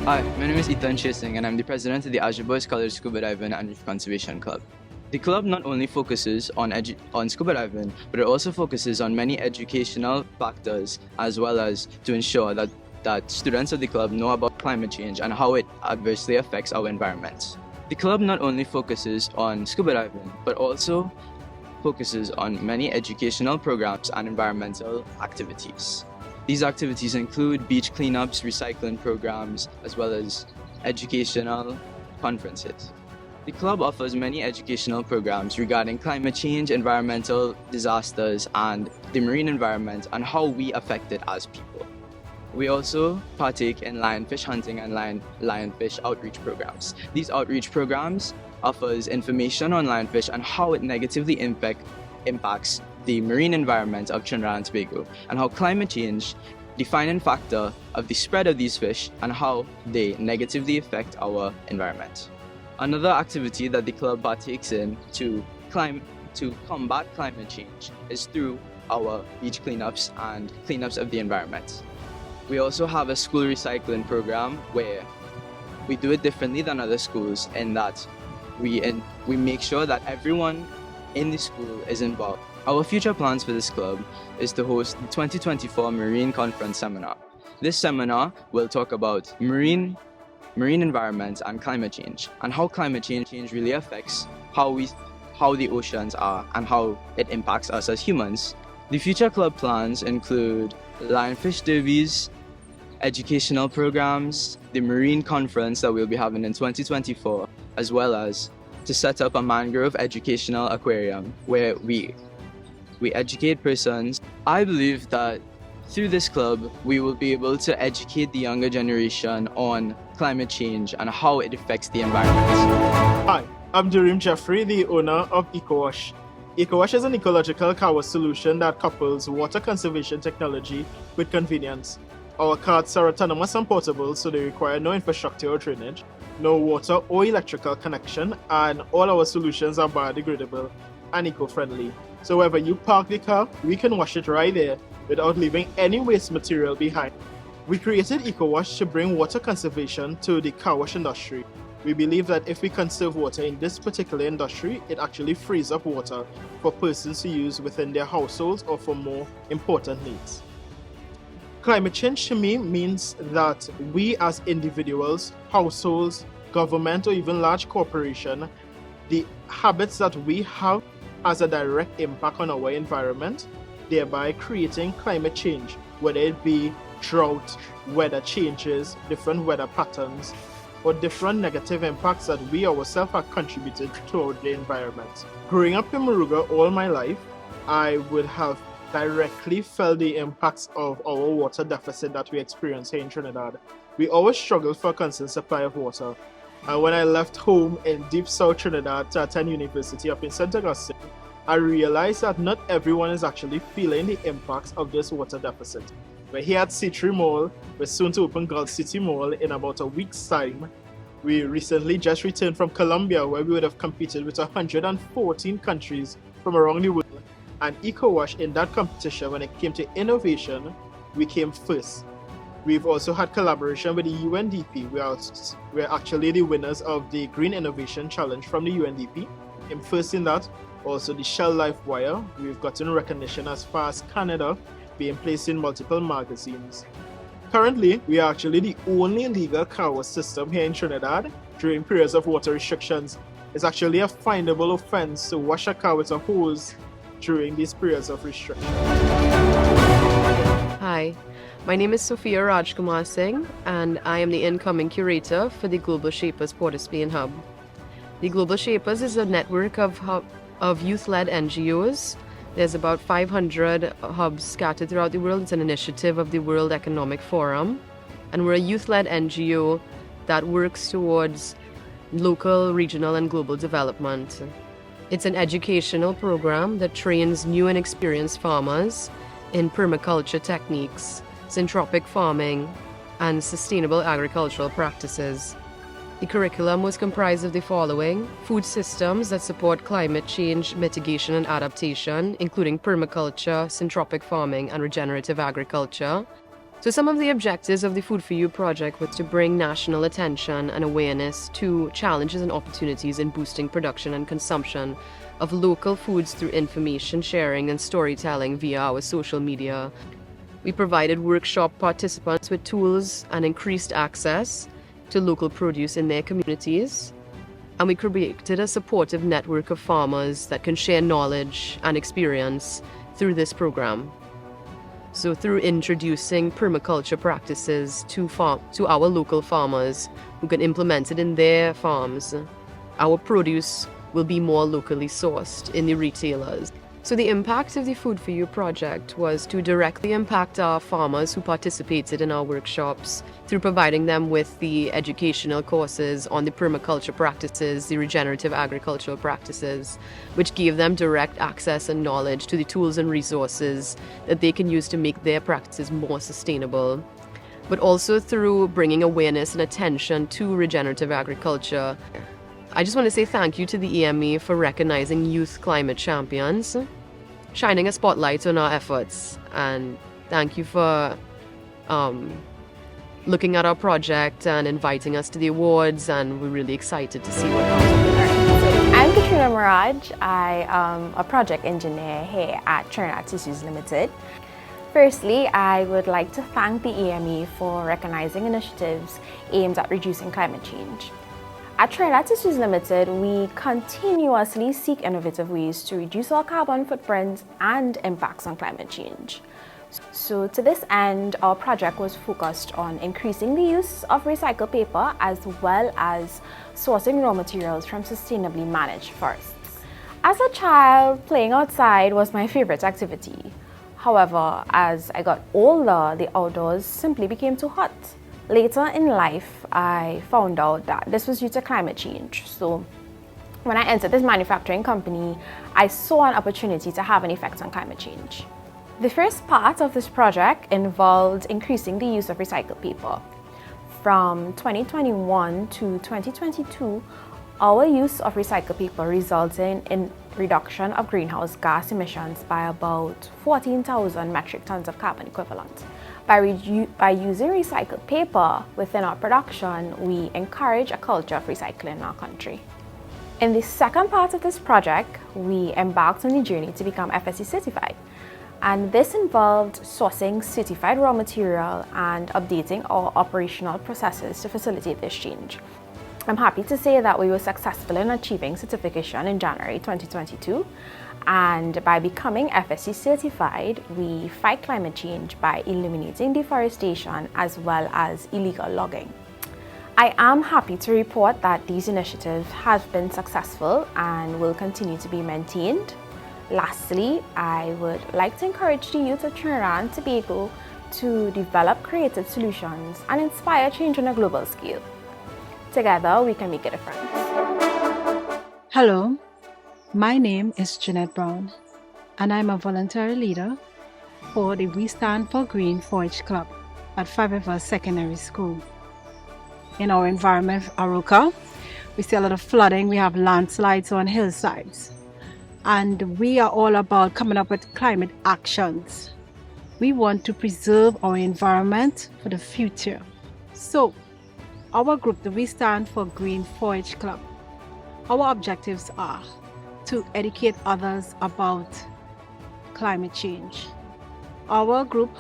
Hi, my name is Ethan Chasing and I'm the president of the Azure Boys College Scuba Diving and Reef Conservation Club. The club not only focuses on scuba diving, but it also focuses on many educational factors as well as to ensure that students of the club know about climate change and how it adversely affects our environment. The club not only focuses on scuba diving, but also focuses on many educational programs and environmental activities. These activities include beach cleanups, recycling programs, as well as educational conferences. The club offers many educational programs regarding climate change, environmental disasters, and the marine environment and how we affect it as people. We also partake in lionfish hunting and lionfish outreach programs. These outreach programs offers information on lionfish and how it negatively impacts the marine environment of Trinidad and Tobago, and how climate change, defining factor of the spread of these fish and how they negatively affect our environment. Another activity that the club partakes in to combat climate change is through our beach cleanups and cleanups of the environment. We also have a school recycling program where we do it differently than other schools in that we make sure that everyone in the school is involved. Our future plans for this club is to host the 2024 Marine Conference Seminar. This seminar will talk about marine environment and climate change, and how climate change really affects how the oceans are and how it impacts us as humans. The future club plans include lionfish derbies, educational programs, the marine conference that we'll be having in 2024, as well as to set up a mangrove educational aquarium where we educate persons. I believe that through this club, we will be able to educate the younger generation on climate change and how it affects the environment. Hi, I'm Durim Jeffrey, the owner of EcoWash. EcoWash is an ecological car wash solution that couples water conservation technology with convenience. Our carts are autonomous and portable, so they require no infrastructure or drainage, no water or electrical connection, and all our solutions are biodegradable and eco-friendly. So wherever you park the car, we can wash it right there without leaving any waste material behind. We created EcoWash to bring water conservation to the car wash industry. We believe that if we conserve water in this particular industry, it actually frees up water for persons to use within their households or for more important needs. Climate change to me means that we as individuals, households, government, or even large corporation, the habits that we have has a direct impact on our environment, thereby creating climate change, whether it be drought, weather changes, different weather patterns, or different negative impacts that we ourselves have contributed toward the environment. Growing up in Moruga all my life, I would have directly felt the impacts of our water deficit that we experience here in Trinidad. We always struggle for a constant supply of water. And when I left home in deep South Trinidad to attend university up in St. Augustine, I realized that not everyone is actually feeling the impacts of this water deficit. We're here at C3 Mall. We're soon to open Gulf City Mall in about a week's time. We recently just returned from Colombia, where we would have competed with 114 countries from around the world. And EcoWash in that competition, when it came to innovation, we came first. We've also had collaboration with the UNDP. We're actually the winners of the Green Innovation Challenge from the UNDP. I'm first in that. Also the Shell Life Wire. We've gotten recognition as far as Canada, being placed in multiple magazines. Currently, we are actually the only legal car wash system here in Trinidad during periods of water restrictions. It's actually a finable offense to wash a car with a hose during these periods of restriction. Hi, my name is Sophia Rajkumar Singh, and I am the incoming curator for the Global Shapers Port of Spain Hub. The Global Shapers is a network of youth-led NGOs. There's about 500 hubs scattered throughout the world. It's an initiative of the World Economic Forum, and we're a youth-led NGO that works towards local, regional, and global development. It's an educational program that trains new and experienced farmers in permaculture techniques, syntropic farming, and sustainable agricultural practices. The curriculum was comprised of the following: food systems that support climate change mitigation and adaptation, including permaculture, syntropic farming, and regenerative agriculture; So some of the objectives of the Food for You project was to bring national attention and awareness to challenges and opportunities in boosting production and consumption of local foods through information sharing and storytelling via our social media. We provided workshop participants with tools and increased access to local produce in their communities. And we created a supportive network of farmers that can share knowledge and experience through this program. So through introducing permaculture practices to our local farmers who can implement it in their farms, our produce will be more locally sourced in the retailers. So the impact of the Food for You project was to directly impact our farmers who participated in our workshops through providing them with the educational courses on the permaculture practices, the regenerative agricultural practices, which gave them direct access and knowledge to the tools and resources that they can use to make their practices more sustainable. But also through bringing awareness and attention to regenerative agriculture. I just want to say thank you to the EMA for recognizing youth climate champions, shining a spotlight on our efforts, and thank you for looking at our project and inviting us to the awards, and we're really excited to see what comes of it. I'm Katrina Miraj. I am a project engineer here at Trinidad Tissues Limited. Firstly, I would like to thank the EMA for recognizing initiatives aimed at reducing climate change. At Trinidad Tissues Limited, we continuously seek innovative ways to reduce our carbon footprint and impacts on climate change. So to this end, our project was focused on increasing the use of recycled paper as well as sourcing raw materials from sustainably managed forests. As a child, playing outside was my favorite activity. However, as I got older, the outdoors simply became too hot. Later in life, I found out that this was due to climate change. So when I entered this manufacturing company, I saw an opportunity to have an effect on climate change. The first part of this project involved increasing the use of recycled paper. From 2021 to 2022, our use of recycled paper resulted in reduction of greenhouse gas emissions by about 14,000 metric tons of carbon equivalent. By using recycled paper within our production, we encourage a culture of recycling in our country. In the second part of this project, we embarked on the journey to become FSC certified. And this involved sourcing certified raw material and updating our operational processes to facilitate this change. I'm happy to say that we were successful in achieving certification in January 2022. And by becoming FSC certified, we fight climate change by eliminating deforestation as well as illegal logging. I am happy to report that these initiatives have been successful and will continue to be maintained. Lastly, I would like to encourage the youth of Trinidad to be able to develop creative solutions and inspire change on a global scale. Together, we can make a difference. Hello. My name is Jeanette Brown, and I'm a voluntary leader for the We Stand for Green 4-H Club at Five Rivers Secondary School. In our environment, Aroka, we see a lot of flooding, we have landslides on hillsides, and we are all about coming up with climate actions. We want to preserve our environment for the future. So, our group, the We Stand for Green 4-H Club, our objectives are to educate others about climate change. Our group,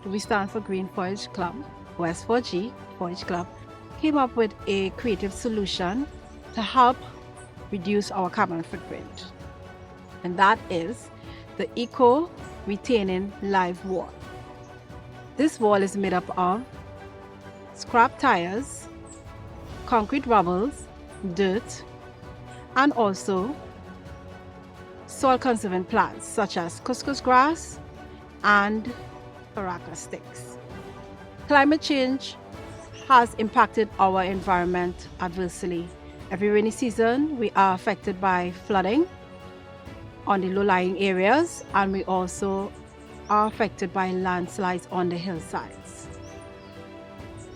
We Stand for Green 4-H Club, S4G 4-H Club, came up with a creative solution to help reduce our carbon footprint. And that is the eco-retaining live wall. This wall is made up of scrap tires, concrete rubbles, dirt, and also soil conserving plants such as couscous grass and paraca sticks. Climate change has impacted our environment adversely. Every rainy season, we are affected by flooding on the low-lying areas, and we also are affected by landslides on the hillsides.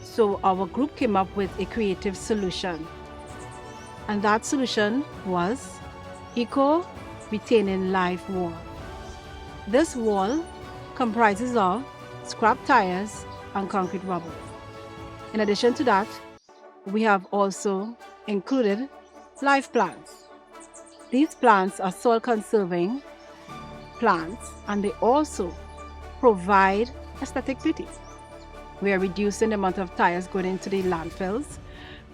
So our group came up with a creative solution, and that solution was eco-retaining live wall. This wall comprises of scrap tires, and concrete rubble. In addition to that, we have also included live plants. These plants are soil conserving plants, and they also provide aesthetic beauty. We are reducing the amount of tires going into the landfills.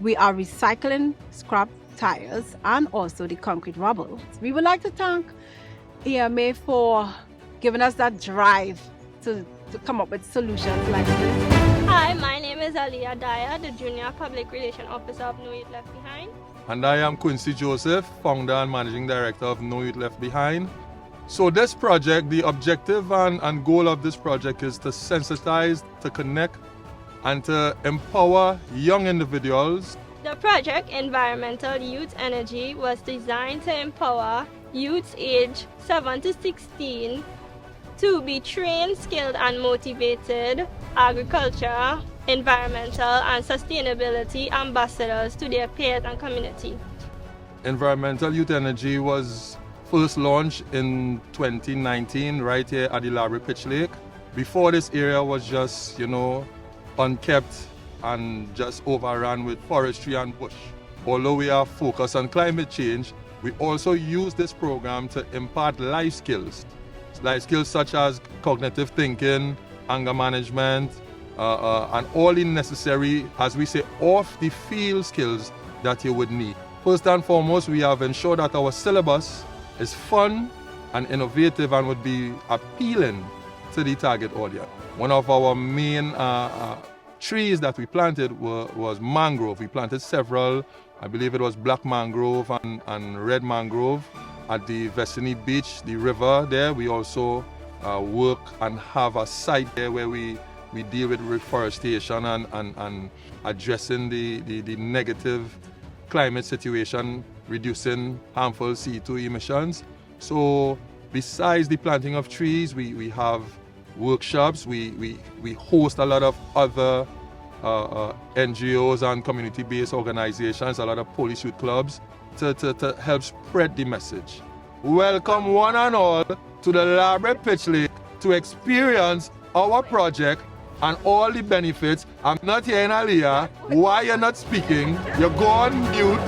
We are recycling scrap tires and also the concrete rubble. We would like to thank EMA for giving us that drive to come up with solutions like this. Hi, my name is Aliyah Daya, the Junior Public Relations Officer of No Youth Left Behind. And I am Quincy Joseph, founder and managing director of No Youth Left Behind. So this project, the objective and goal of this project is to sensitize, to connect, and to empower young individuals. The project Environmental Youth Energy was designed to empower youths aged 7 to 16 to be trained, skilled, and motivated agriculture, environmental, and sustainability ambassadors to their peers and community. Environmental Youth Energy was first launched in 2019 right here at the Library Pitch Lake. Before, this area was just, unkept and just overrun with forestry and bush. Although we are focused on climate change, we also use this program to impart life skills such as cognitive thinking, anger management, and all the necessary, as we say, off-the-field skills that you would need. First and foremost, we have ensured that our syllabus is fun and innovative and would be appealing to the target audience. One of our main trees that we planted was mangrove. We planted several, I believe it was black mangrove and red mangrove at the Vestini Beach, the river there. We also work and have a site there where we deal with reforestation and addressing the negative climate situation, reducing harmful CO2 emissions. So besides the planting of trees, we have workshops. We host a lot of other NGOs and community-based organizations, a lot of police youth clubs to help spread the message. Welcome one and all to the Library Pitch Lake to experience our project and all the benefits. I'm not here in Aliyah. Why you're not speaking? You're go on mute.